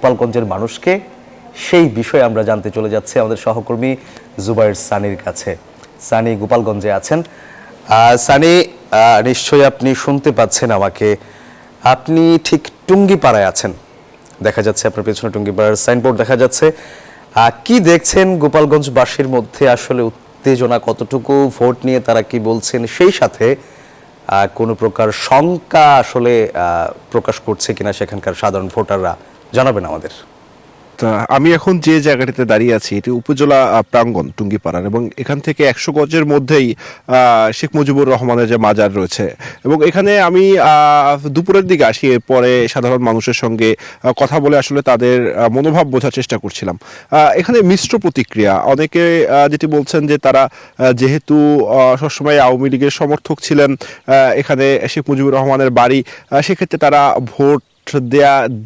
গোপালগঞ্জের মানুষকে, সেই বিষয়ে আমরা জানতে চলে যাচ্ছি আমাদের সহকর্মী জুবায়ের সানির কাছে। সানি গোপালগঞ্জে আছেন। সানি, নিশ্চয়ই আপনি শুনতে পাচ্ছেন আমাকে। আপনি ঠিক টুঙ্গিপাড়ায় আছেন, দেখা যাচ্ছে আপনার পেছনে টুঙ্গিপাড়ার সাইনবোর্ড দেখা যাচ্ছে। কি দেখছেন গোপালগঞ্জবাসীর মধ্যে, আসলে উত্তেজনা কতটুকু, ভোট নিয়ে তারা কি বলছেন, সেই সাথে কোনো প্রকার শঙ্কা আসলে প্রকাশ করছে কিনা সেখানকার সাধারণ ভোটাররা, জানাবেন আমাদের। আমি এখন যে জায়গাটিতে দাঁড়িয়ে আছি এটি উপজেলা প্রাঙ্গণ টুঙ্গিপাড়ার, এবং এখান থেকে 100 গজের মধ্যেই শেখ মুজিবুর রহমানের যে মাজার রয়েছে, এবং এখানে আমি দুপুরের দিকে আসি, পরে সাধারণ মানুষের সঙ্গে কথা বলে আসলে তাদের মনোভাব বোঝার চেষ্টা করছিলাম। এখানে মিশ্র প্রতিক্রিয়া, অনেকে যেটি বলছেন যে তারা যেহেতু সবসময় আওয়ামী লীগের সমর্থক ছিলেন, এখানে শেখ মুজিবুর রহমানের বাড়ি, সেক্ষেত্রে তারা ভোট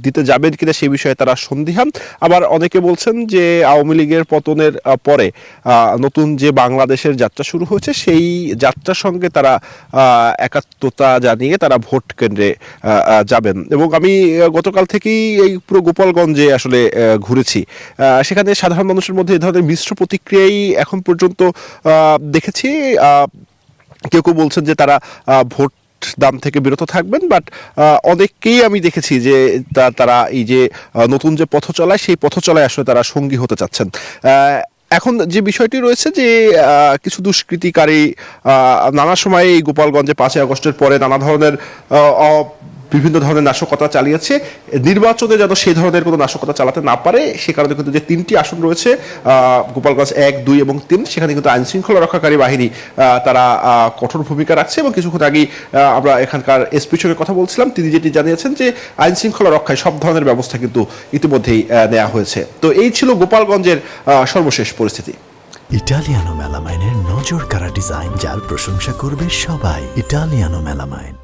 দিতে যাবেন কিনা সেই বিষয়ে তারা সন্দিহান। আবার অনেকে বলছেন যে আওয়ামী লীগের পতনের পরে নতুন যে বাংলাদেশের যাত্রা শুরু হয়েছে, সেই যাত্রার সঙ্গে তারা একাত্মতা জানিয়ে তারা ভোট কেন্দ্রে যাবেন। এবং আমি গতকাল থেকেই এই পুরো গোপালগঞ্জে আসলে ঘুরেছি, সেখানে সাধারণ মানুষের মধ্যে এই ধরনের মিশ্র প্রতিক্রিয়াই এখন পর্যন্ত দেখেছি। কেউ কেউ বলছেন যে তারা ভোট দাম থেকে বিরত থাকবেন, বাট অনেককেই আমি দেখেছি যে তারা এই যে নতুন যে পথ চলায়, সেই পথ চলায় আসলে তারা সঙ্গী হতে চাচ্ছেন। এখন যে বিষয়টি রয়েছে যে কিছু দুষ্কৃতিকারী নানা সময় এই গোপালগঞ্জে 5ই আগস্টের পরে নানা ধরনের বিভিন্ন ধরনের নাশকতা চালিয়েছে, নির্বাচনে যেন সেই ধরনের কোনো নাশকতা চালাতে না পারে সে কারণে কিন্তু যে 3টি আসন রয়েছে গোপালগঞ্জ 1, 2 এবং 3, সেখানে কিন্তু আইন শৃঙ্খলা রক্ষাকারী বাহিনী তারা কঠোর ভূমিকা রাখছে। এবং কিছুক্ষণ আগেই আমরা এখানকার এসপির সঙ্গে কথা বলছিলাম, তিনি যেটি জানিয়েছেন যে আইন শৃঙ্খলা রক্ষায় সব ধরনের ব্যবস্থা কিন্তু ইতিমধ্যেই নেওয়া হয়েছে। তো এই ছিল গোপালগঞ্জের সর্বশেষ পরিস্থিতি। ইটালিয়ানো মেলামাইনের নজর কাড়া ডিজাইন, যার প্রশংসা করবে সবাই। Italiano melamine.